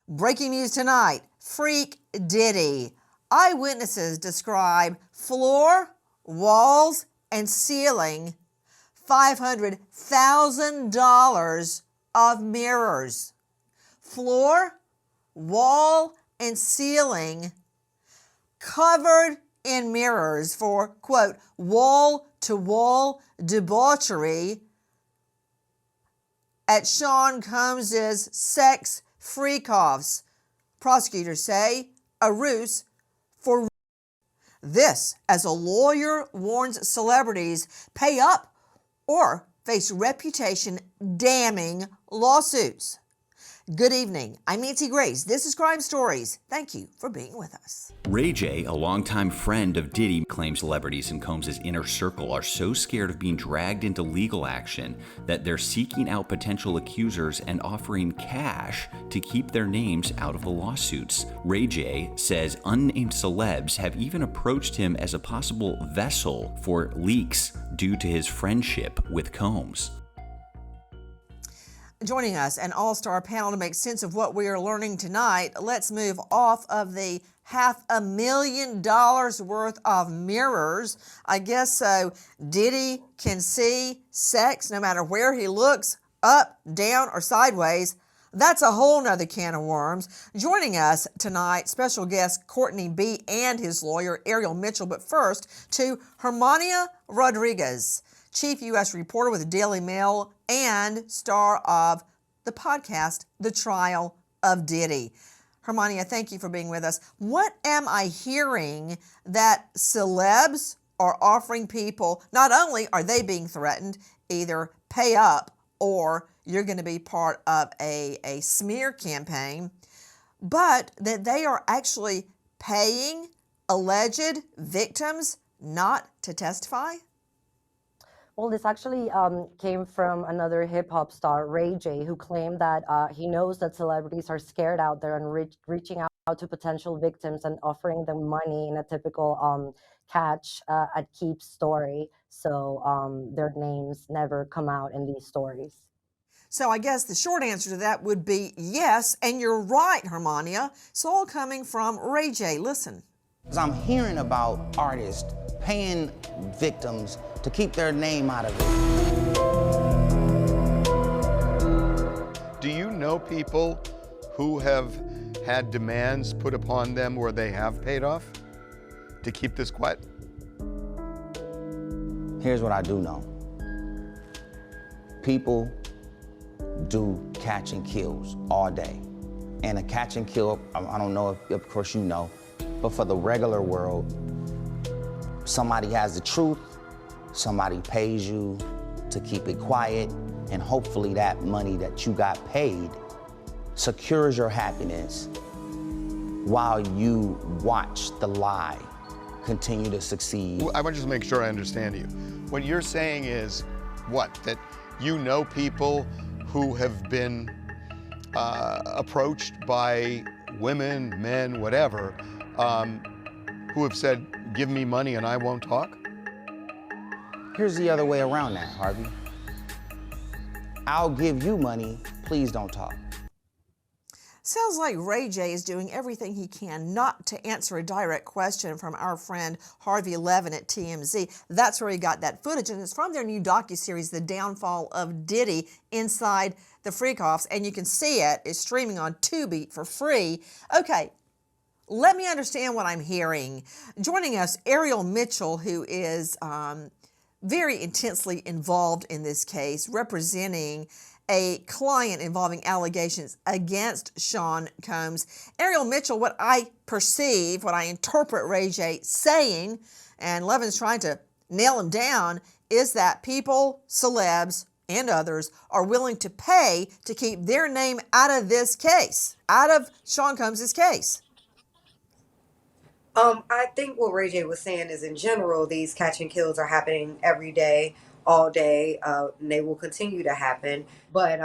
Breaking news tonight, Freak Diddy. Eyewitnesses describe floor, walls, and ceiling $500,000 of mirrors. Floor, wall, and ceiling covered in mirrors for, quote, wall-to-wall debauchery at Sean Combs's sex freak-offs. Prosecutors say a ruse for this as a lawyer warns celebrities pay up or face reputation-damning lawsuits. Good evening. I'm Nancy Grace. This is Crime Stories. Thank you for being with us. Ray J, a longtime friend of Diddy, claims celebrities in Combs' inner circle are so scared of being dragged into legal action that they're seeking out potential accusers and offering cash to keep their names out of the lawsuits. Ray J says unnamed celebs have even approached him as a possible vessel for leaks due to his friendship with Combs. Joining us, an all-star panel to make sense of what we are learning tonight. Let's move off of the $500,000 worth of mirrors. I guess so. Diddy can see sex no matter where he looks, up, down, or sideways. That's a whole nother can of worms. Joining us tonight, special guest Courtney B and his lawyer, Ariel Mitchell. But first, to Hermania Rodriguez, chief U.S. reporter with the Daily Mail and star of the podcast, The Trial of Diddy. Hermania, thank you for being with us. What am I hearing that celebs are offering people? Not only are they being threatened, either pay up or you're going to be part of a smear campaign, but that they are actually paying alleged victims not to testify? Well, this actually came from another hip-hop star, Ray J, who claimed that he knows that celebrities are scared out there and reaching out to potential victims and offering them money in a typical catch at keep story. So their names never come out in these stories. So I guess the short answer to that would be yes, and you're right, Hermania. It's all coming from Ray J. Listen. I'm hearing about artists paying victims to keep their name out of it. Do you know people who have had demands put upon them where they have paid off to keep this quiet? Here's what I do know. People do catch and kills all day. And a catch and kill, I don't know if, of course you know, but for the regular world, somebody has the truth, somebody pays you to keep it quiet, and hopefully that money that you got paid secures your happiness while you watch the lie continue to succeed. I want to just make sure I understand you. What you're saying is what? That you know people who have been approached by women, men, whatever, who have said, give me money and I won't talk? Here's the other way around that, Harvey. I'll give you money, please don't talk. Sounds like Ray J is doing everything he can not to answer a direct question from our friend Harvey Levin at TMZ. That's where he got that footage, and it's from their new docuseries, The Downfall of Diddy, Inside the Freak-Offs, and you can see it. It's streaming on Tubi for free. Okay, let me understand what I'm hearing. Joining us, Ariel Mitchell, who is very intensely involved in this case, representing a client involving allegations against Sean Combs. Ariel Mitchell, what I perceive, what I interpret Ray J saying, and Levin's trying to nail him down, is that people, celebs, and others are willing to pay to keep their name out of this case, out of Sean Combs' case. I think what Ray J was saying is, in general, these catch and kills are happening every day, all day, and they will continue to happen. But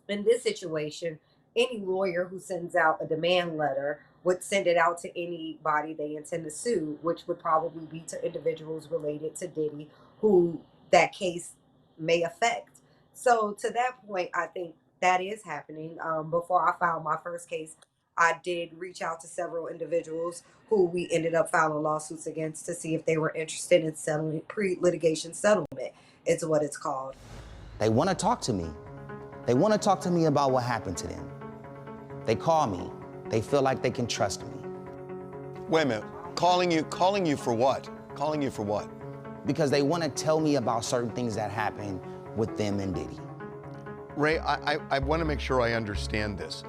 in this situation, any lawyer who sends out a demand letter would send it out to anybody they intend to sue, which would probably be to individuals related to Diddy who that case may affect. So to that point, I think that is happening. Before I filed my first case, I did reach out to several individuals who we ended up filing lawsuits against to see if they were interested in settling pre-litigation settlement. It's what it's called. They want to talk to me. They want to talk to me about what happened to them. They call me. They feel like they can trust me. Wait a minute. Calling you for what? Calling you for what? Because they want to tell me about certain things that happened with them and Diddy. Ray, I want to make sure I understand this.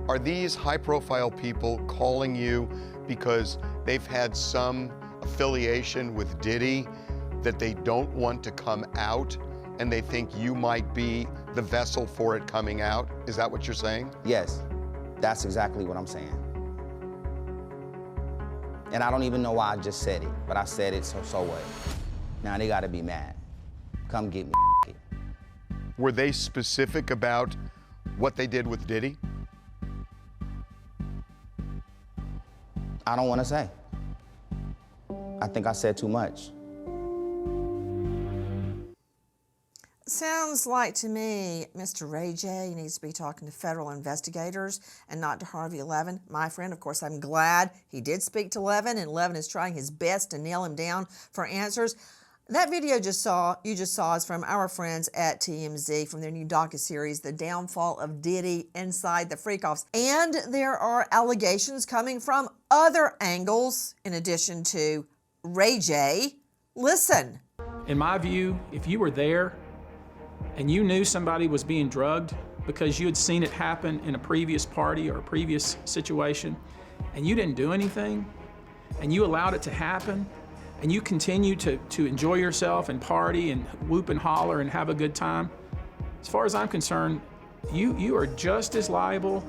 Are these high-profile people calling you because they've had some affiliation with Diddy that they don't want to come out, and they think you might be the vessel for it coming out? Is that what you're saying? Yes, that's exactly what I'm saying. And I don't even know why I just said it, but I said it, so what? Now they gotta be mad. Come get me. Were they specific about what they did with Diddy? I don't wanna say. I think I said too much. Sounds like to me Mr. Ray J needs to be talking to federal investigators and not to Harvey Levin, my friend. Of course, I'm glad he did speak to Levin, and Levin is trying his best to nail him down for answers. That video you just saw is from our friends at TMZ from their new docuseries, The Downfall of Diddy Inside the Freakoffs. And there are allegations coming from other angles in addition to Ray J. Listen. In my view, if you were there and you knew somebody was being drugged because you had seen it happen in a previous party or a previous situation, and you didn't do anything, and you allowed it to happen, and you continue to enjoy yourself and party and whoop and holler and have a good time, as far as I'm concerned, you are just as liable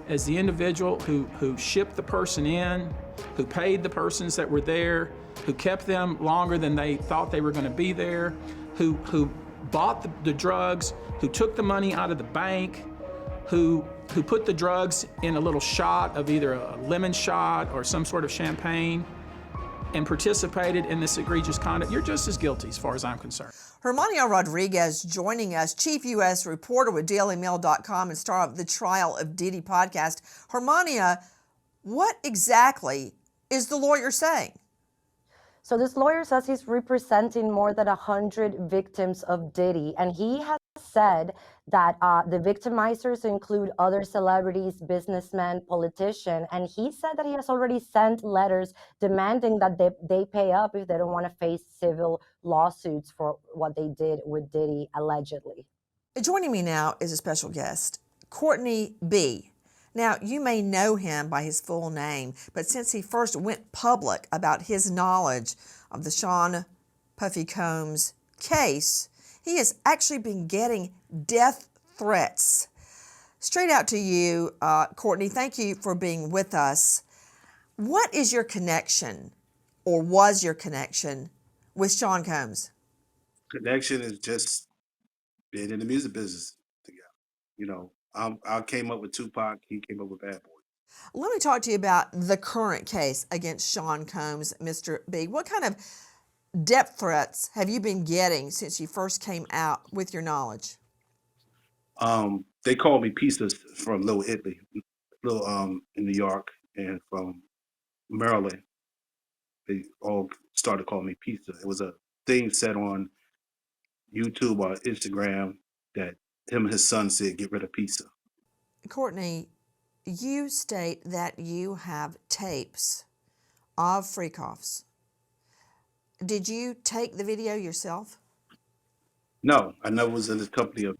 as the individual who shipped the person in, who paid the persons that were there, who kept them longer than they thought they were going to be there, who bought the drugs, who took the money out of the bank, who put the drugs in a little shot of either a lemon shot or some sort of champagne and participated in this egregious conduct. You're just as guilty as far as I'm concerned. Hermania Rodriguez joining us, chief U.S. reporter with DailyMail.com and star of the Trial of Diddy podcast. Hermania, what exactly is the lawyer saying? So this lawyer says he's representing more than 100 victims of Diddy, and he has said that the victimizers include other celebrities, businessmen, politicians, and he said that he has already sent letters demanding that they pay up if they don't want to face civil lawsuits for what they did with Diddy, allegedly. Joining me now is a special guest, Courtney B. Now, you may know him by his full name, but since he first went public about his knowledge of the Sean Puffy Combs case, he has actually been getting death threats. Straight out to you, Courtney, thank you for being with us. What is your connection, or was your connection, with Sean Combs? Connection is just being in the music business together. You know, I came up with Tupac, he came up with Bad Boy. Let me talk to you about the current case against Sean Combs, Mr. B. What kind of death threats have you been getting since you first came out with your knowledge? They called me Pizzas from Little Italy, in New York, and from Maryland. They all started calling me Pizza. It was a thing said on YouTube or Instagram that him and his son said, "Get rid of pizza." Courtney, you state that you have tapes of freak-offs. Did you take the video yourself? No, I never was in this company of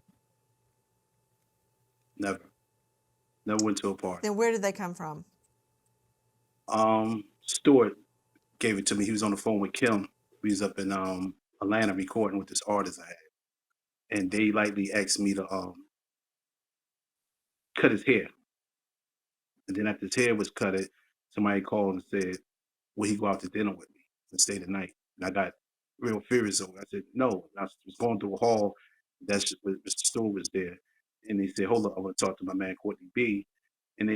never went to a party. Then where did they come from? Stewart gave it to me. He was on the phone with Kim. We was up in Atlanta recording with this artist I had, and they lightly asked me to cut his hair. And then after his hair was cut, somebody called and said, "Will he go out to dinner with me and stay the night?" And I got real furious over it. I said, "No." And I was going through a hall. That's Mr. Stewart was there, and he said, "Hold up, I want to talk to my man Courtney B." And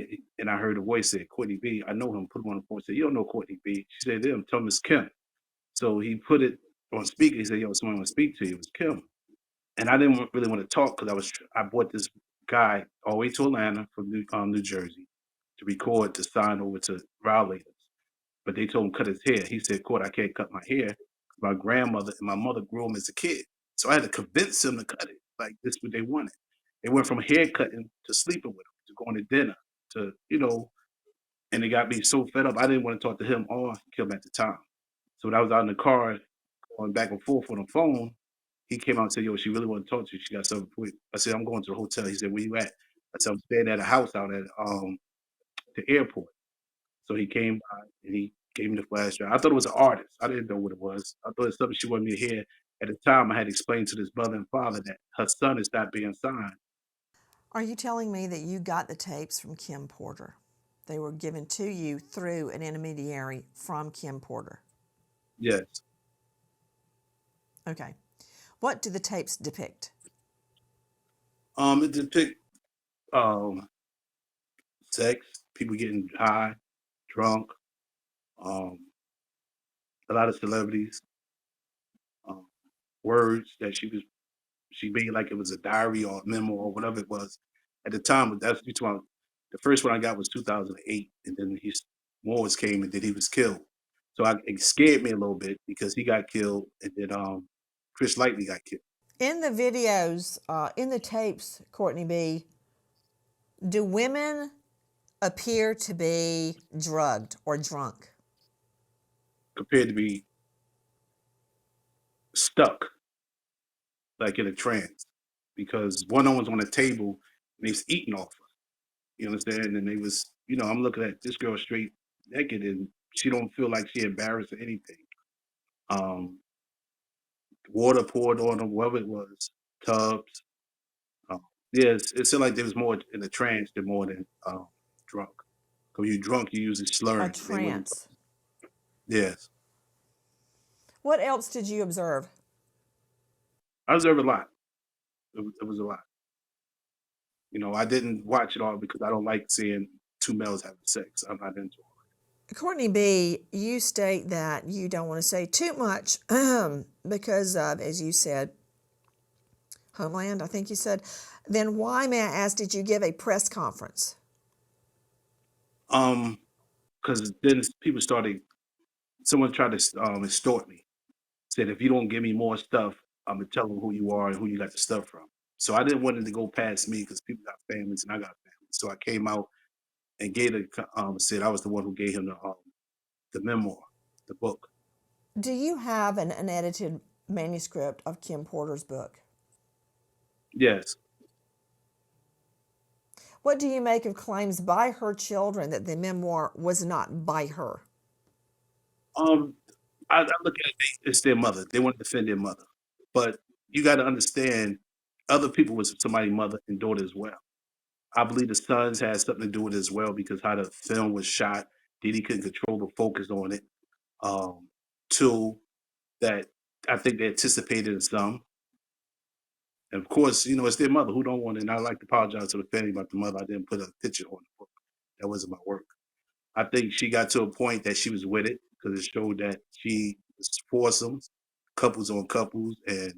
I heard a voice say, "Courtney B, I know him." Put him on the phone. Said, "You don't know Courtney B?" She said, "Them, tell him it's Kim." So he put it on speaker. He said, "Yo, someone want to speak to you." It was Kim. And I didn't really want to talk because I bought this guy all the way to Atlanta from New Jersey to record to sign over to Violators. But they told him cut his hair. He said, "Court, I can't cut my hair. My grandmother and my mother grew him as a kid." So I had to convince him to cut it. Like this is what they wanted. They went from hair cutting to sleeping with him, to going to dinner, to, and it got me so fed up. I didn't want to talk to him or Kim at the time. So when I was out in the car going back and forth on the phone, he came out and said, "Yo, she really want to talk to you. She got something for you." I said, "I'm going to the hotel." He said, "Where you at?" I said, "I'm staying at a house out at the airport." So he came by and he gave me the flash drive. I thought it was an artist. I didn't know what it was. I thought it was something she wanted me to hear. At the time, I had explained to this mother and father that her son is not being signed. Are you telling me that you got the tapes from Kim Porter? They were given to you through an intermediary from Kim Porter. Yes. Okay. What do the tapes depict? It depicts sex, people getting high, drunk, a lot of celebrities, words that she made like it was a diary or a memo or whatever it was. At the time, that's the first one I got was 2008, and then Morris came and then he was killed. So it scared me a little bit because he got killed, and then Chris Lightly got killed. In the videos, in the tapes, Courtney B, do women appear to be drugged or drunk? Appeared to be stuck, like in a trance, because one of them was on the table and they was eating off her. You understand? And they was, I'm looking at this girl straight naked, and she don't feel like she embarrassed or anything. Water poured on them, whatever it was, tubs. Yes, it seemed like there was more in the trance than more than drunk. Because you're drunk, you usually slur. A trance. Yes. What else did you observe? I observed a lot. It was a lot. I didn't watch it all because I don't like seeing two males having sex. I'm not into it. Courtney B, you state that you don't want to say too much because of, as you said, Homeland, I think you said. Then why, may I ask, did you give a press conference? Because then someone tried to extort me. Said, if you don't give me more stuff, I'm going to tell them who you are and who you got the stuff from. So I didn't want it to go past me because people got families and I got families. So I came out and said I was the one who gave him the memoir, the book. Do you have an unedited manuscript of Kim Porter's book? Yes. What do you make of claims by her children that the memoir was not by her? I look at it, it's their mother. They want to defend their mother. But you got to understand, other people was somebody's mother and daughter as well. I believe the sons had something to do with it as well because how the film was shot, Diddy couldn't control the focus on it. Two, that I think they anticipated some. And of course, it's their mother who don't want it. And I'd like to apologize to the family about the mother. I didn't put a picture on the book. That wasn't my work. I think she got to a point that she was with it because it showed that she was foursomes, couples on couples, and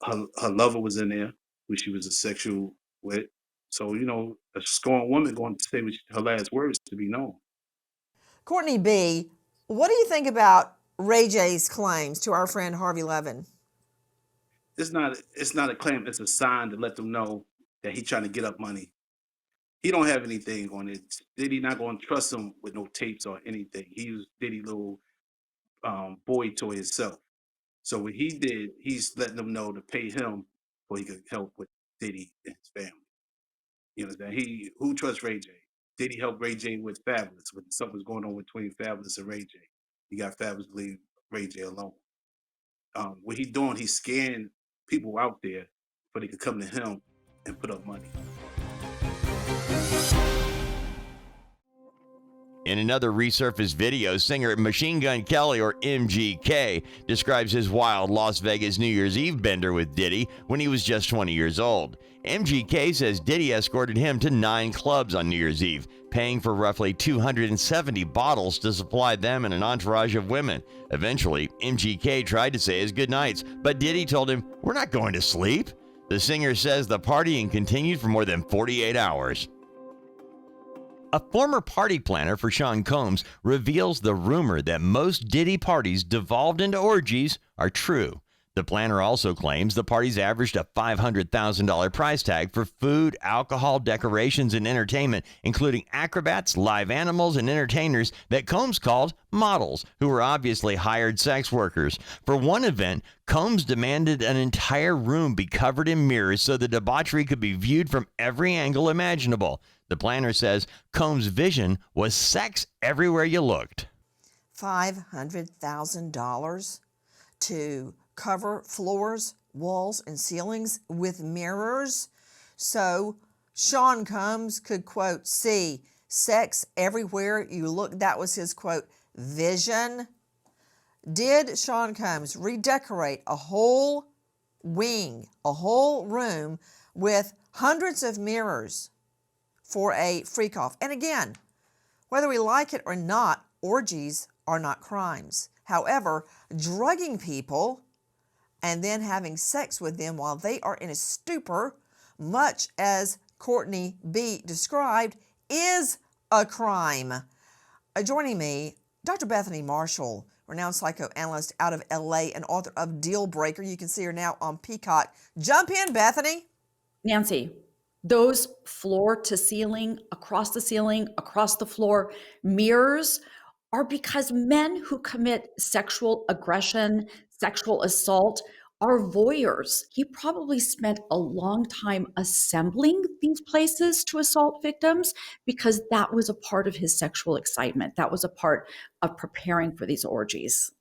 her lover was in there, who she was a sexual with. So, a scorned woman going to say her last words to be known. Courtney B, what do you think about Ray J's claims to our friend Harvey Levin? It's not a claim. It's a sign to let them know that he's trying to get up money. He don't have anything on it. Diddy not going to trust him with no tapes or anything. He was Diddy little boy toy himself. So what he did, he's letting them know to pay him so he could help with Diddy and his family. You understand? Who trusts Ray J? Diddy helped Ray J with Fabulous when something was going on between Fabulous and Ray J. He got Fabulous to leave Ray J alone. What he doing, he's scaring people out there so they could come to him and put up money. In another resurfaced video, singer Machine Gun Kelly, or MGK, describes his wild Las Vegas New Year's Eve bender with Diddy when he was just 20 years old. MGK says Diddy escorted him to 9 clubs on New Year's Eve, paying for roughly 270 bottles to supply them and an entourage of women. Eventually, MGK tried to say his goodnights, but Diddy told him, "We're not going to sleep." The singer says the partying continued for more than 48 hours. A former party planner for Sean Combs reveals the rumor that most Diddy parties devolved into orgies are true. The planner also claims the parties averaged a $500,000 price tag for food, alcohol, decorations, and entertainment, including acrobats, live animals, and entertainers that Combs called models, who were obviously hired sex workers. For one event, Combs demanded an entire room be covered in mirrors so the debauchery could be viewed from every angle imaginable. The planner says Combs' vision was sex everywhere you looked. $500,000 to cover floors, walls, and ceilings with mirrors so Sean Combs could, quote, see sex everywhere you look. That was his, quote, vision. Did Sean Combs redecorate a whole wing, a whole room with hundreds of mirrors for a freak-off? And again, whether we like it or not, orgies are not crimes. However, drugging people and then having sex with them while they are in a stupor, much as Courtney B described, is a crime. Joining me, Dr. Bethany Marshall, renowned psychoanalyst out of LA and author of Deal Breaker. You can see her now on Peacock. Jump in, Bethany. Nancy, those floor to ceiling, across the floor mirrors are because men who commit sexual aggression, sexual assault are voyeurs. He probably spent a long time assembling these places to assault victims because that was a part of his sexual excitement. That was a part of preparing for these orgies.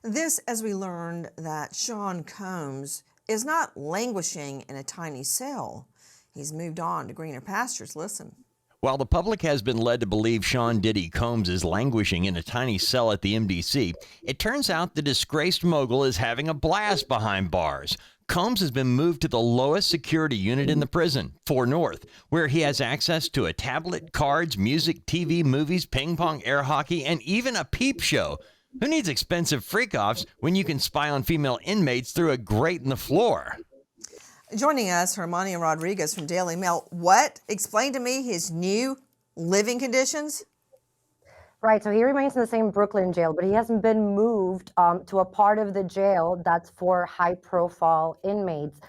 This, as we learned that Sean Combs is not languishing in a tiny cell. He's moved on to greener pastures. Listen. While the public has been led to believe Sean Diddy Combs is languishing in a tiny cell at the MDC, it turns out the disgraced mogul is having a blast behind bars. Combs has been moved to the lowest security unit in the prison, 4 North, where he has access to a tablet, cards, music, TV, movies, ping pong, air hockey, and even a peep show. Who needs expensive freak-offs when you can spy on female inmates through a grate in the floor? Joining us, Hermania Rodriguez from Daily Mail. What? Explain to me his new living conditions? Right, so he remains in the same Brooklyn jail, but he hasn't been moved to a part of the jail that's for high-profile inmates.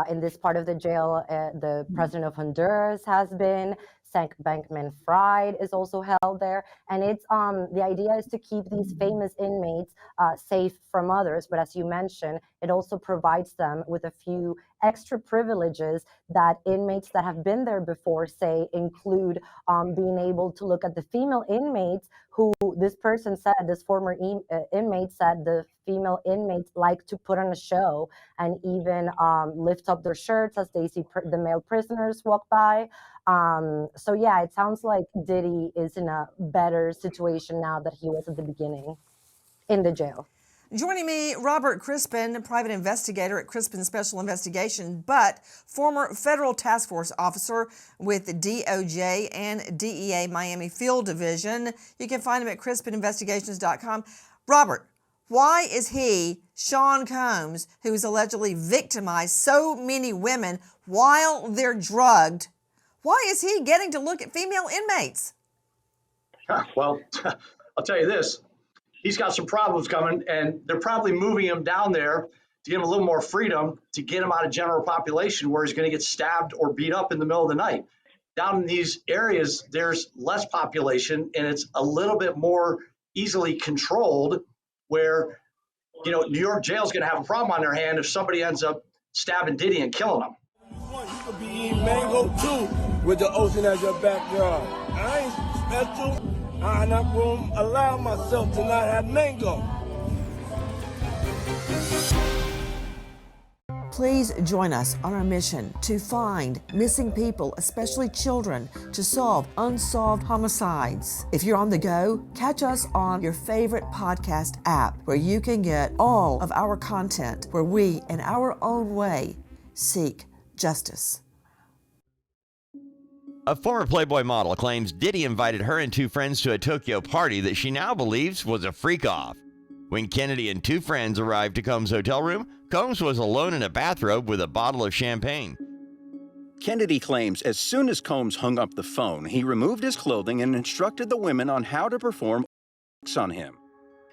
In this part of the jail, the president of Honduras has been. Sam Bankman-Fried is also held there, and it's the idea is to keep these famous inmates safe from others. But as you mentioned, it also provides them with a few extra privileges that inmates that have been there before, say, include being able to look at the female inmates who this person said, this former inmate said the female inmates like to put on a show and even lift up their shirts as they see the male prisoners walk by. So yeah, it sounds like Diddy is in a better situation now than he was at the beginning in the jail. Joining me, Robert Crispin, private investigator at Crispin Special Investigation, but former federal task force officer with the DOJ and DEA Miami Field Division. You can find him at crispininvestigations.com. Robert, why is he, Sean Combs, who has allegedly victimized so many women while they're drugged, why is he getting to look at female inmates? Well, I'll tell you this. He's got some problems coming, and they're probably moving him down there to give him a little more freedom to get him out of general population where he's going to get stabbed or beat up in the middle of the night. Down in these areas, there's less population, and it's a little bit more easily controlled where, you know, New York jail is going to have a problem on their hand if somebody ends up stabbing Diddy and killing him. You could be eating mango too with the ocean as your backyard. I ain't special. I'm not going to allow myself to not have mango. Please join us on our mission to find missing people, especially children, to solve unsolved homicides. If you're on the go, catch us on your favorite podcast app where you can get all of our content where we, in our own way, seek justice. A former Playboy model claims Diddy invited her and 2 friends to a Tokyo party that she now believes was a freak-off. When Kennedy and two friends arrived to Combs' hotel room, Combs was alone in a bathrobe with a bottle of champagne. Kennedy claims as soon as Combs hung up the phone, he removed his clothing and instructed the women on how to perform on him.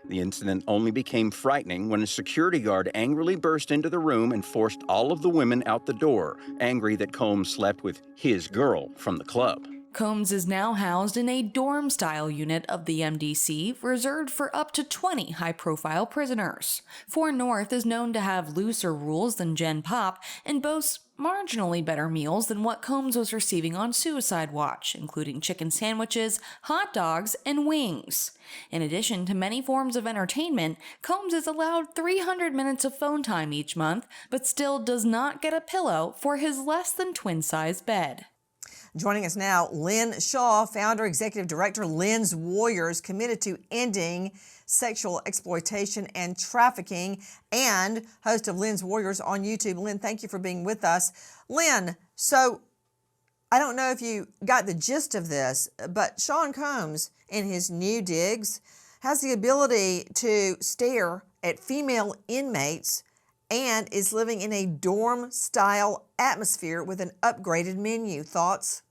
The incident only became frightening when a security guard angrily burst into the room and forced all of the women out the door, angry that Combs slept with his girl from the club. Combs is now housed in a dorm-style unit of the MDC reserved for up to 20 high-profile prisoners. Fort North is known to have looser rules than Gen Pop and boasts marginally better meals than what Combs was receiving on Suicide Watch, including chicken sandwiches, hot dogs, and wings. In addition to many forms of entertainment, Combs is allowed 300 minutes of phone time each month, but still does not get a pillow for his less than twin-sized bed. Joining us now, Lynn Shaw, founder, executive director, Lynn's Warriors, committed to ending sexual exploitation and trafficking, and host of Lynn's Warriors on YouTube. Lynn, thank you for being with us. Lynn, so I don't know if you got the gist of this, but Sean Combs, in his new digs, has the ability to stare at female inmates and is living in a dorm-style atmosphere with an upgraded menu. Thoughts?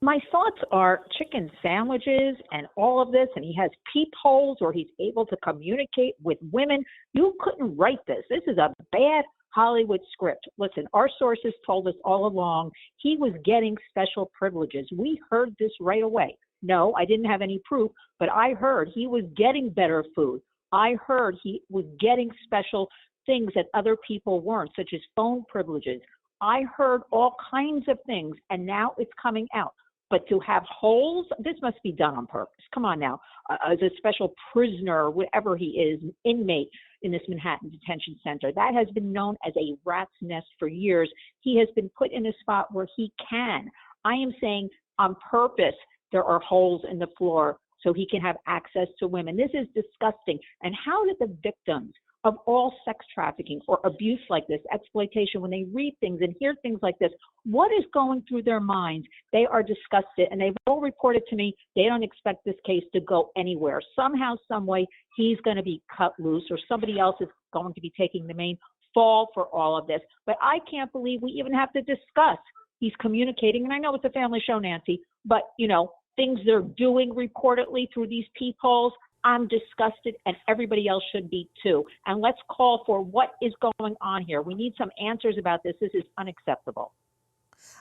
My thoughts are chicken sandwiches and all of this, and he has peepholes where he's able to communicate with women. You couldn't write this. This is a bad Hollywood script. Listen, our sources told us all along he was getting special privileges. We heard this right away. No, I didn't have any proof, but I heard he was getting better food. I heard he was getting special things that other people weren't, such as phone privileges. I heard all kinds of things, and now it's coming out. But to have holes, this must be done on purpose. Come on now. As a special prisoner, whatever he is, inmate in this Manhattan detention center, that has been known as a rat's nest for years. He has been put in a spot where he can. I am saying on purpose, there are holes in the floor so he can have access to women. This is disgusting. And how did the victims of all sex trafficking or abuse like this, exploitation, when they read things and hear things like this, what is going through their minds? They are disgusted, and they've all reported to me they don't expect this case to go anywhere. Somehow, some way, he's going to be cut loose, or somebody else is going to be taking the main fall for all of this. But I can't believe we even have to discuss. He's communicating, and I know it's a family show, Nancy, but, you know, things they're doing reportedly through these peepholes, I'm disgusted, and everybody else should be too. And let's call for what is going on here. We need some answers about this. This is unacceptable.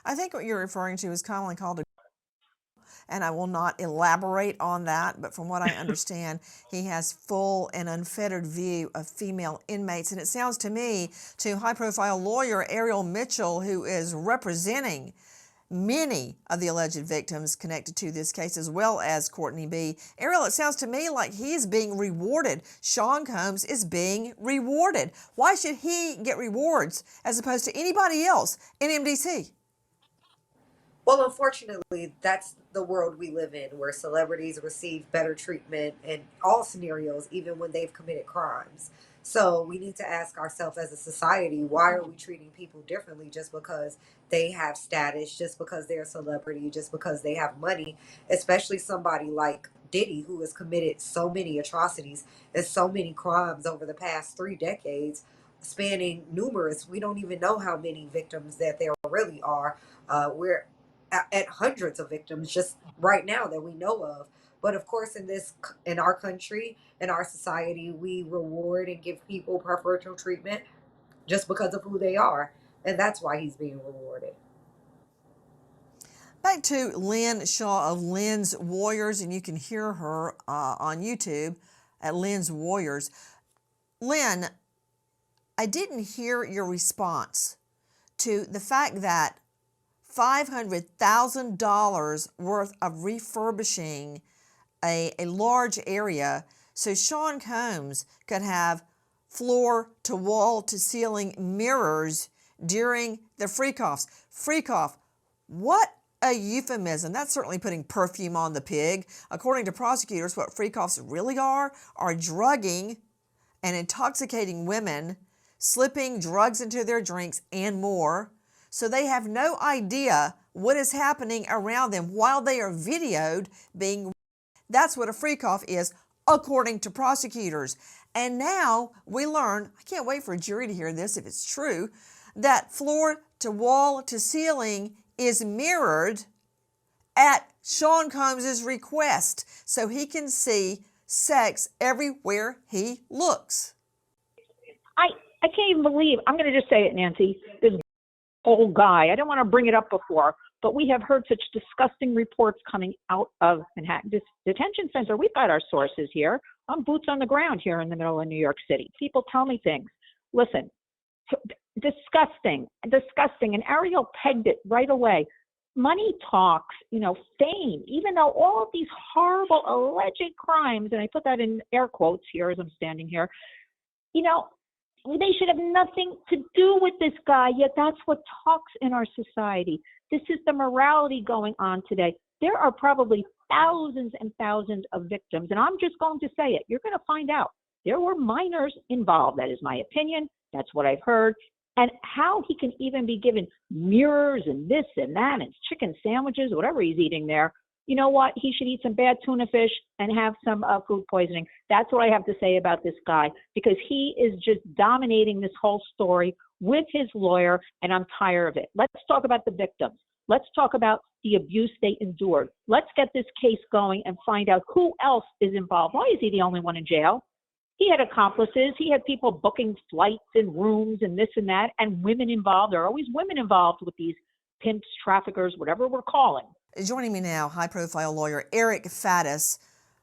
I think what you're referring to is commonly called a, and I will not elaborate on that, but from what I understand, he has full and unfettered view of female inmates. And it sounds to me, to high-profile lawyer Ariel Mitchell, who is representing many of the alleged victims connected to this case, as well as Courtney B. Ariel, it sounds to me like he's being rewarded. Sean Combs is being rewarded. Why should he get rewards as opposed to anybody else in MDC? Well, unfortunately, that's the world we live in, where celebrities receive better treatment in all scenarios, even when they've committed crimes. So we need to ask ourselves as a society, why are we treating people differently just because they have status, just because they're a celebrity, just because they have money, especially somebody like Diddy, who has committed so many atrocities and so many crimes over the past 3 decades, spanning numerous, we don't even know how many victims that there really are. We're at hundreds of victims just right now that we know of. But of course, in our country, in our society, we reward and give people preferential treatment just because of who they are. And that's why he's being rewarded. Back to Lynn Shaw of Lynn's Warriors, and you can hear her on YouTube at Lynn's Warriors. Lynn, I didn't hear your response to the fact that $500,000 worth of refurbishing a large area so Sean Combs could have floor-to-wall to ceiling mirrors during the freak-offs. Freak-off, what a euphemism. That's certainly putting perfume on the pig. According to prosecutors, what freak-offs really are drugging and intoxicating women, slipping drugs into their drinks, and more, so they have no idea what is happening around them while they are videoed being. That's what a freak-off is, according to prosecutors. And now we learn, I can't wait for a jury to hear this if it's true, that floor to wall to ceiling is mirrored at Sean Combs's request so he can see sex everywhere he looks. I can't even believe, I'm going to just say it, Nancy, this old guy, I didn't want to bring it up before, but we have heard such disgusting reports coming out of Manhattan Detention Center. We've got our sources here. I'm boots on the ground here in the middle of New York City. People tell me things. Listen, disgusting. And Ariel pegged it right away. Money talks, fame, even though all of these horrible alleged crimes, and I put that in air quotes here as I'm standing here, they should have nothing to do with this guy, yet that's what talks in our society. This is the morality going on today. There are probably thousands and thousands of victims, and I'm just going to say it. You're going to find out there were minors involved. That is my opinion. That's what I've heard. And how he can even be given mirrors and this and that and chicken sandwiches, whatever he's eating there. You know what? He should eat some bad tuna fish and have some food poisoning. That's what I have to say about this guy, because he is just dominating this whole story with his lawyer, and I'm tired of it. Let's talk about the victims. Let's talk about the abuse they endured. Let's get this case going and find out who else is involved. Why is he the only one in jail? He had accomplices. He had people booking flights and rooms and this and that, and women involved. There are always women involved with these pimps, traffickers, whatever we're calling. Joining me now, high-profile lawyer Eric Faddis,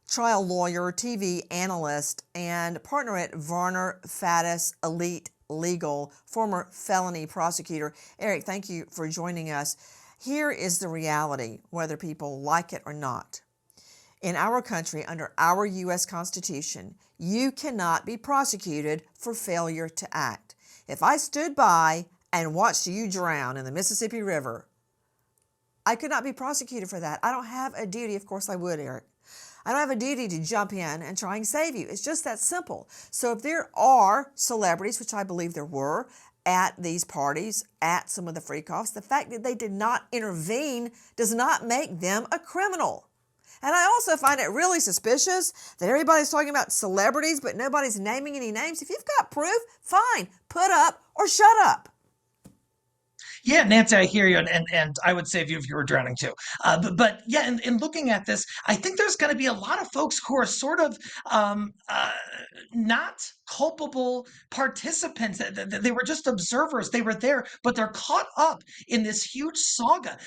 trial lawyer, TV analyst, and partner at Varner Faddis Elite Legal, former felony prosecutor. Eric, thank you for joining us. Here is the reality, whether people like it or not. In our country, under our U.S. Constitution, you cannot be prosecuted for failure to act. If I stood by and watched you drown in the Mississippi River, I could not be prosecuted for that. I don't have a duty. Of course I would, Eric. I don't have a duty to jump in and try and save you. It's just that simple. So if there are celebrities, which I believe there were, at these parties, at some of the freak-offs, the fact that they did not intervene does not make them a criminal. And I also find it really suspicious that everybody's talking about celebrities, but nobody's naming any names. If you've got proof, fine, put up or shut up. Yeah, Nancy, I hear you, and I would save you if you were drowning too. But yeah, in looking at this, I think there's going to be a lot of folks who are sort of not culpable participants. They were just observers. They were there, but they're caught up in this huge saga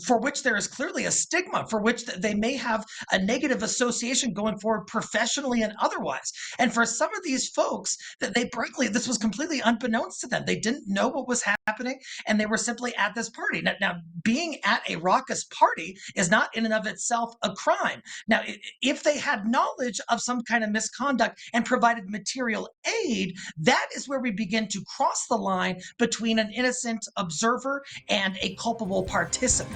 for which there is clearly a stigma, for which they may have a negative association going forward professionally and otherwise. And for some of these folks, that this was completely unbeknownst to them. They didn't know what was happening, and they were simply at this party. Now, being at a raucous party is not in and of itself a crime. Now, if they had knowledge of some kind of misconduct and provided material aid, that is where we begin to cross the line between an innocent observer and a culpable participant.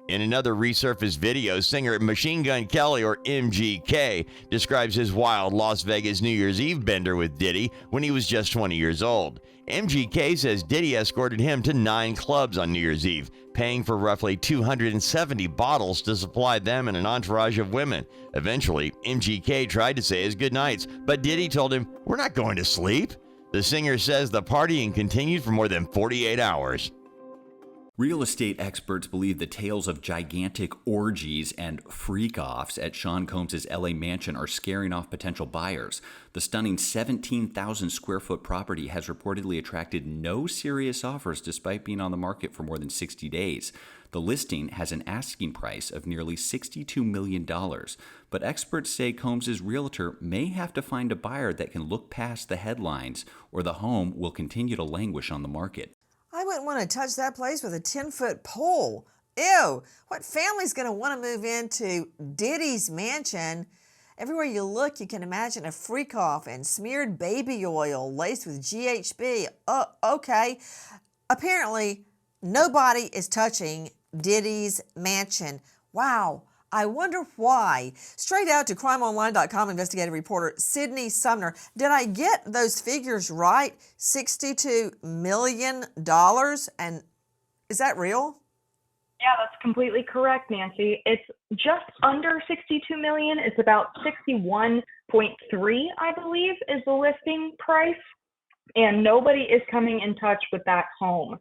In another resurfaced video, singer Machine Gun Kelly, or MGK, describes his wild Las Vegas New Year's Eve bender with Diddy when he was just 20 years old. MGK says Diddy escorted him to 9 clubs on New Year's Eve, paying for roughly 270 bottles to supply them and an entourage of women. Eventually, MGK tried to say his goodnights, but Diddy told him, "We're not going to sleep." The singer says the partying continued for more than 48 hours. Real estate experts believe the tales of gigantic orgies and freak-offs at Sean Combs' LA mansion are scaring off potential buyers. The stunning 17,000 square foot property has reportedly attracted no serious offers despite being on the market for more than 60 days. The listing has an asking price of nearly $62 million, but experts say Combs' realtor may have to find a buyer that can look past the headlines, or the home will continue to languish on the market. I wouldn't want to touch that place with a 10-foot pole. Ew, what family's going to want to move into Diddy's mansion? Everywhere you look, you can imagine a freak-off and smeared baby oil laced with GHB. Okay. Apparently, nobody is touching Diddy's mansion. Wow. I wonder why. Straight out to crimeonline.com investigative reporter Sydney Sumner. Did I get those figures right? $62 million? And is that real? Yeah, that's completely correct, Nancy. It's just under 62 million. It's about 61.3, I believe, is the listing price. And nobody is coming in touch with that home.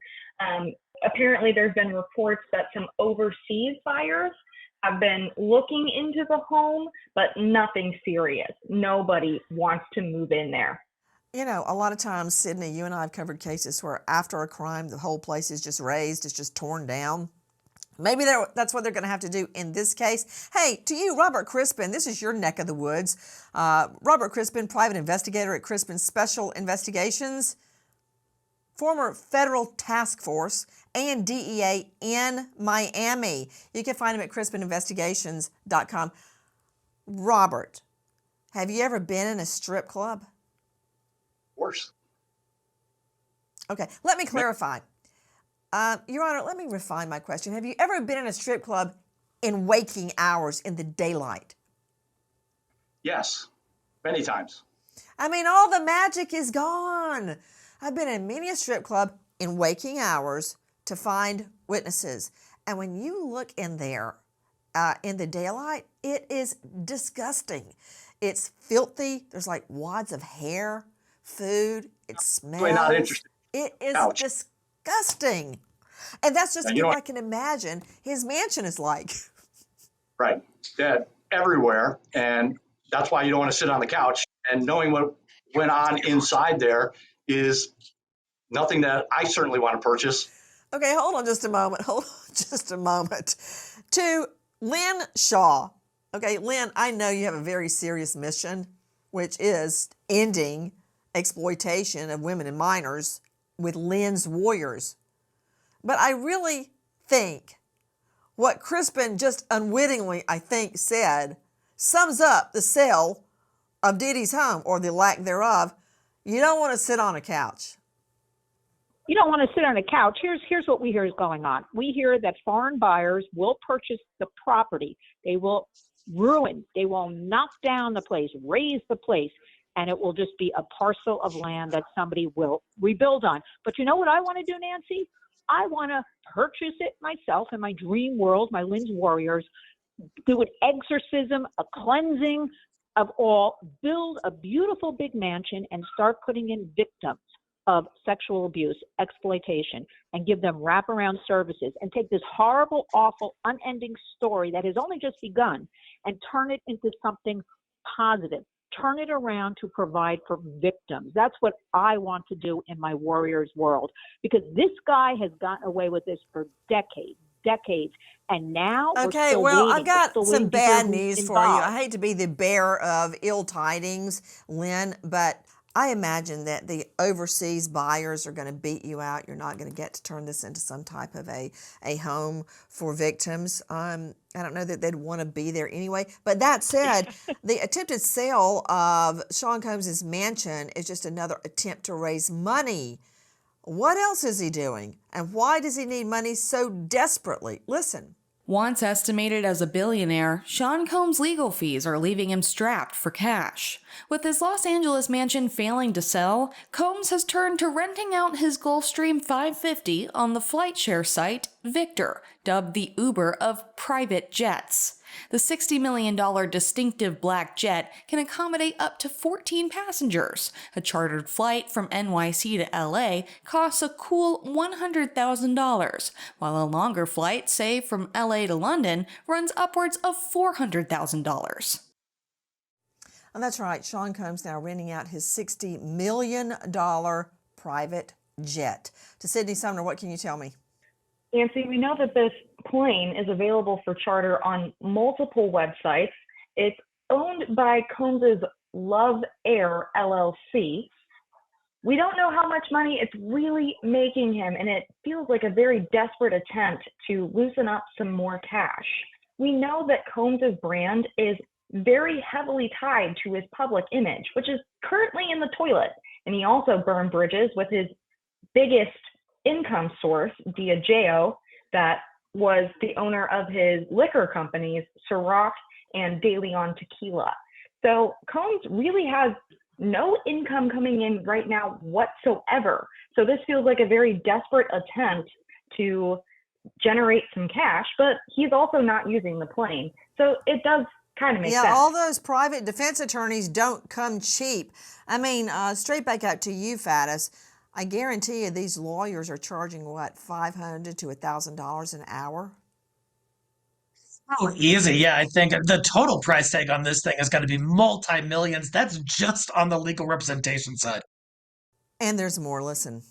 Apparently, there's been reports that some overseas buyers have been looking into the home, but nothing serious. Nobody wants to move in there. You know, a lot of times, Sydney, you and I have covered cases where after a crime, the whole place is just razed, it's just torn down. Maybe that's what they're going to have to do in this case. Hey, to you, Robert Crispin, this is your neck of the woods. Robert Crispin, private investigator at Crispin Special Investigations, former federal task force and DEA in Miami. You can find him at crispininvestigations.com. Robert, have you ever been in a strip club? Of course. Okay, let me clarify. Your Honor, let me refine my question. Have you ever been in a strip club in waking hours in the daylight? Yes, many times. I mean, all the magic is gone. I've been in many a strip club in waking hours to find witnesses. And when you look in there in the daylight, it is disgusting. It's filthy. There's like wads of hair, food. It smells. Really not interested. It is Ouch. disgusting. And that's just And you what know I can imagine his mansion is like. Right. Dead everywhere. And that's why you don't want to sit on the couch. And knowing what went on inside there is nothing that I certainly want to purchase. Okay, hold on just a moment. Hold on just a moment. To Lynn Shaw. Okay, Lynn, I know you have a very serious mission, which is ending exploitation of women and minors with Lynn's Warriors. But I really think what Crispin just unwittingly, I think, said sums up the sale of Diddy's home, or the lack thereof. You don't want to sit on a couch. You don't want to sit on a couch. Here's what we hear is going on. We hear that foreign buyers will purchase the property. They will ruin, they will knock down the place, raise the place, and it will just be a parcel of land that somebody will rebuild on. But you know what I want to do, Nancy? I want to purchase it myself in my dream world, my Lynn's Warriors, do an exorcism, a cleansing of all, build a beautiful big mansion and start putting in victims of sexual abuse, exploitation, and give them wraparound services, and take this horrible, awful, unending story that has only just begun and turn it into something positive. Turn it around to provide for victims. That's what I want to do in my Warriors world, because this guy has gotten away with this for decades. And now okay, well, I've got some bad news for you. I hate to be the bearer of ill tidings, Lynn, but I imagine that the overseas buyers are going to beat you out. You're not going to get to turn this into some type of a home for victims. I don't know that they'd want to be there anyway. But that said, the attempted sale of Sean Combs' mansion is just another attempt to raise money. What else is he doing? And why does he need money so desperately? Listen. Once estimated as a billionaire, Sean Combs' legal fees are leaving him strapped for cash. With his Los Angeles mansion failing to sell, Combs has turned to renting out his Gulfstream 550 on the flight share site Victor, dubbed the Uber of private jets. The $60 million distinctive black jet can accommodate up to 14 passengers. A chartered flight from NYC to LA costs a cool $100,000, while a longer flight, say from LA to London, runs upwards of $400,000. And that's right, Sean Combs now renting out his $60 million private jet. To Sydney Sumner, what can you tell me? Nancy, we know that this plane is available for charter on multiple websites. It's owned by Combs' Love Air LLC. We don't know how much money it's really making him, and it feels like a very desperate attempt to loosen up some more cash. We know that Combs' brand is very heavily tied to his public image, which is currently in the toilet. And he also burned bridges with his biggest income source, Diageo, that was the owner of his liquor companies, Ciroc and De Leon Tequila. So Combs really has no income coming in right now whatsoever. So this feels like a very desperate attempt to generate some cash, but he's also not using the plane. So it does kind of make Yeah, sense. all those private defense attorneys don't come cheap. I mean, straight back out to you, Faddis. I guarantee you these lawyers are charging, what, $500 to $1,000 an hour? Oh, easy. Yeah, I think the total price tag on this thing is going to be multi-millions. That's just on the legal representation side. And there's more. Listen.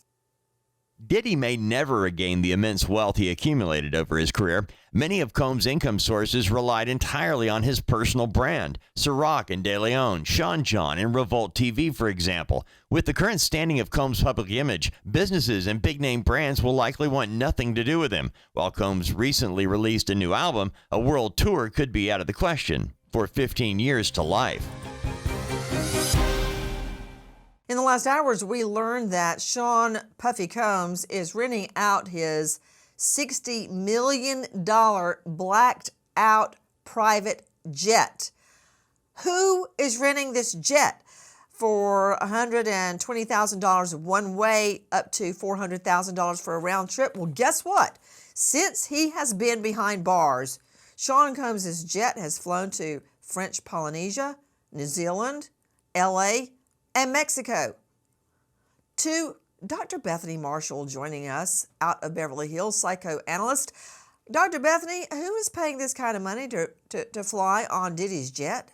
Diddy may never regain the immense wealth he accumulated over his career. Many of Combs' income sources relied entirely on his personal brand. Ciroc and De Leon, Sean John, and Revolt TV, for example. With the current standing of Combs' public image, businesses and big-name brands will likely want nothing to do with him. While Combs recently released a new album, a world tour could be out of the question for 15 years to life. In the last hours, we learned that Sean Puffy Combs is renting out his $60 million blacked out private jet. Who is renting this jet for $120,000 one way up to $400,000 for a round trip? Well, guess what? Since he has been behind bars, Sean Combs' jet has flown to French Polynesia, New Zealand, LA, and Mexico. To Dr. Bethany Marshall joining us out of Beverly Hills, psychoanalyst. Dr. Bethany, who is paying this kind of money to fly on Diddy's jet?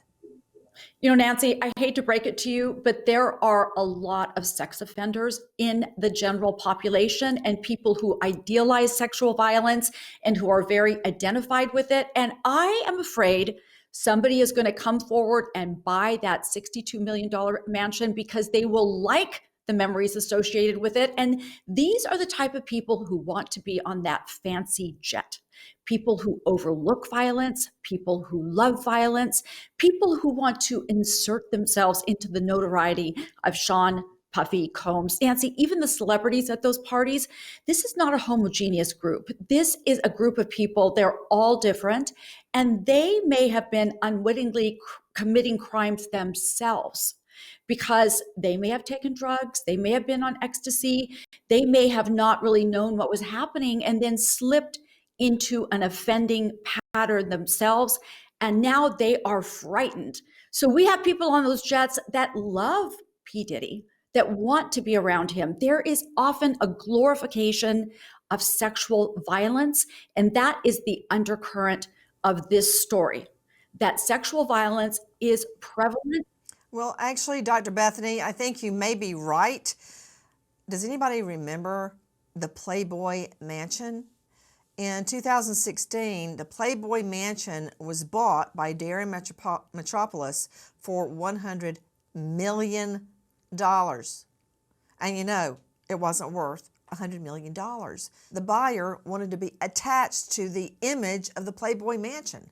You know, Nancy, I hate to break it to you, but there are a lot of sex offenders in the general population and people who idealize sexual violence and who are very identified with it. And I am afraid somebody is going to come forward and buy that $62 million mansion because they will like the memories associated with it. And these are the type of people who want to be on that fancy jet. People who overlook violence, people who love violence, people who want to insert themselves into the notoriety of Sean Puffy Combs. Nancy, even the celebrities at those parties, this is not a homogeneous group. This is a group of people, they're all different, and they may have been unwittingly committing crimes themselves because they may have taken drugs, they may have been on ecstasy, they may have not really known what was happening and then slipped into an offending pattern themselves, and now they are frightened. So we have people on those jets that love P. Diddy, that want to be around him. There is often a glorification of sexual violence, and that is the undercurrent of this story, that sexual violence is prevalent. Well, actually, Dr. Bethany, I think you may be right. Does anybody remember the Playboy Mansion? In 2016, the Playboy Mansion was bought by Darren Metropolis for $100 million. And you know, it wasn't worth $100 million. The buyer wanted to be attached to the image of the Playboy Mansion.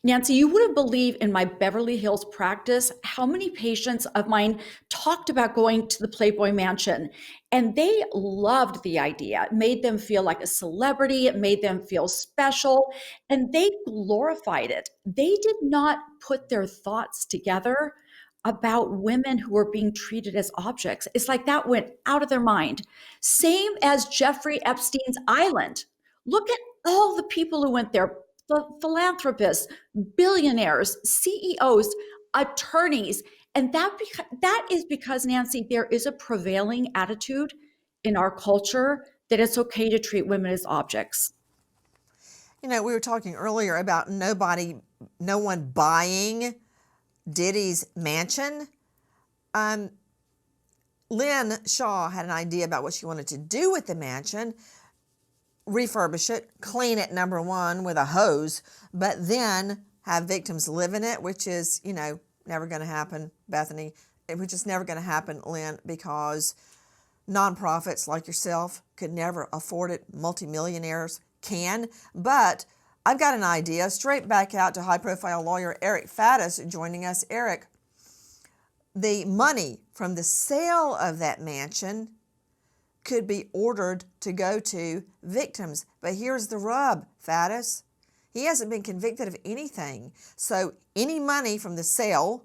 Nancy, you wouldn't believe in my Beverly Hills practice how many patients of mine talked about going to the Playboy Mansion, and they loved the idea. It made them feel like a celebrity. It made them feel special, and they glorified it. They did not put their thoughts together about women who were being treated as objects. It's like that went out of their mind. Same as Jeffrey Epstein's island. Look at all the people who went there. The philanthropists, billionaires, CEOs, attorneys. And that is because, Nancy, there is a prevailing attitude in our culture that it's okay to treat women as objects. You know, we were talking earlier about no one buying Diddy's mansion. Lynn Shaw had an idea about what she wanted to do with the mansion. Refurbish it, clean it, number one, with a hose, but then have victims live in it, which is, you know, never going to happen, Bethany. Which is never going to happen, Lynn, because nonprofits like yourself could never afford it. Multimillionaires can. But I've got an idea. Straight back out to high-profile lawyer Eric Faddis joining us. Eric, the money from the sale of that mansion could be ordered to go to victims. But here's the rub, Faddis. He hasn't been convicted of anything. So any money from the sale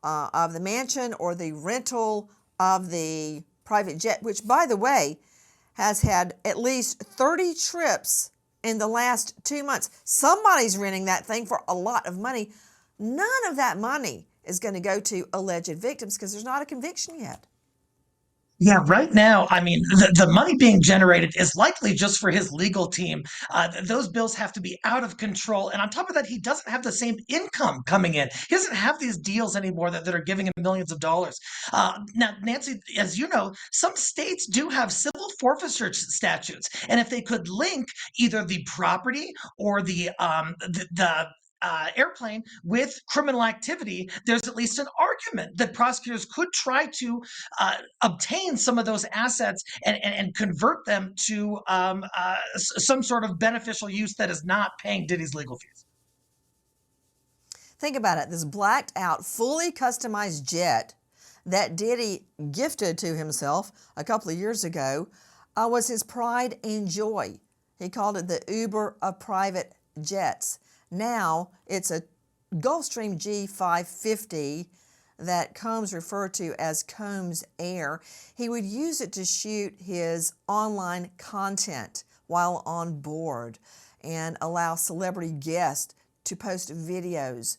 of the mansion or the rental of the private jet, which, by the way, has had at least 30 trips in the last 2 months. Somebody's renting that thing for a lot of money. None of that money is going to go to alleged victims because there's not a conviction yet. Yeah, right now, I mean, the money being generated is likely just for his legal team. Those bills have to be out of control. And on top of that, he doesn't have the same income coming in. He doesn't have these deals anymore that are giving him millions of dollars. Now, Nancy, as you know, some states do have civil forfeiture statutes. And if they could link either the property or the airplane with criminal activity, there's at least an argument that prosecutors could try to obtain some of those assets and convert them to some sort of beneficial use that is not paying Diddy's legal fees. Think about it. This blacked out, fully customized jet that Diddy gifted to himself a couple of years ago was his pride and joy. He called it the Uber of private jets. Now it's a Gulfstream G550 that Combs referred to as Combs Air. He would use it to shoot his online content while on board and allow celebrity guests to post videos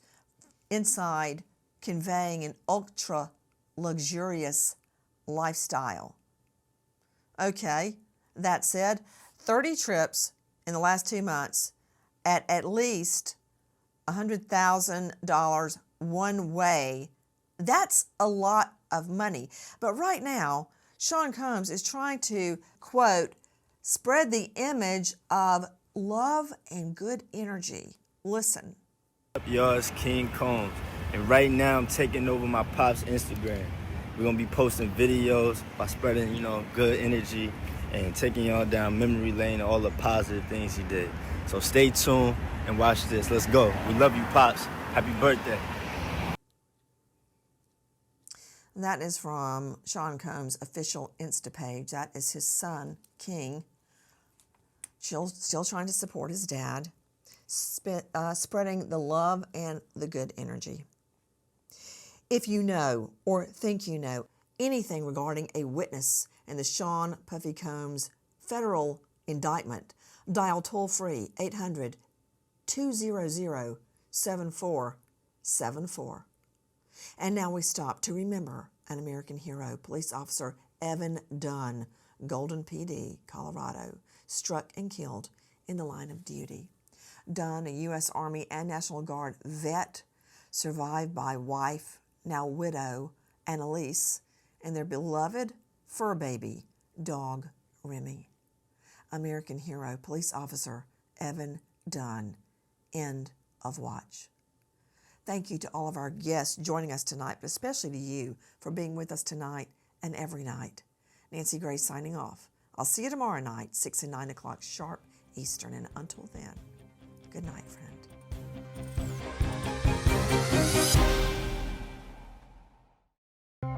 inside, conveying an ultra luxurious lifestyle. Okay, that said, 30 trips in the last 2 months at least $100,000 one way. That's a lot of money. But right now, Sean Combs is trying to, quote, spread the image of love and good energy. Listen. Yours, King Combs. And right now I'm taking over my pop's Instagram. We're gonna be posting videos by spreading, good energy and taking y'all down memory lane and all the positive things he did. So stay tuned and watch this. Let's go. We love you, Pops. Happy birthday. That is from Sean Combs' official Insta page. That is his son, King, still trying to support his dad, spreading the love and the good energy. If you know or think you know anything regarding a witness in the Sean Puffy Combs federal indictment, dial toll-free 800-200-7474. And now we stop to remember an American hero, Police Officer Evan Dunn, Golden PD, Colorado, struck and killed in the line of duty. Dunn, a U.S. Army and National Guard vet, survived by wife, now widow, Annalise, and their beloved fur baby, dog Remy. American hero, Police Officer Evan Dunn. End of watch. Thank you to all of our guests joining us tonight, but especially to you for being with us tonight and every night. Nancy Gray signing off. I'll see you tomorrow night, 6 and 9 o'clock sharp Eastern. And until then, good night, friend.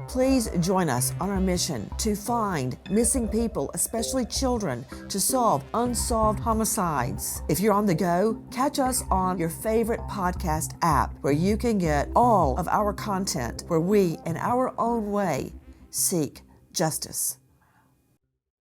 Please join us on our mission to find missing people, especially children, to solve unsolved homicides. If you're on the go, catch us on your favorite podcast app where you can get all of our content where we, in our own way, seek justice.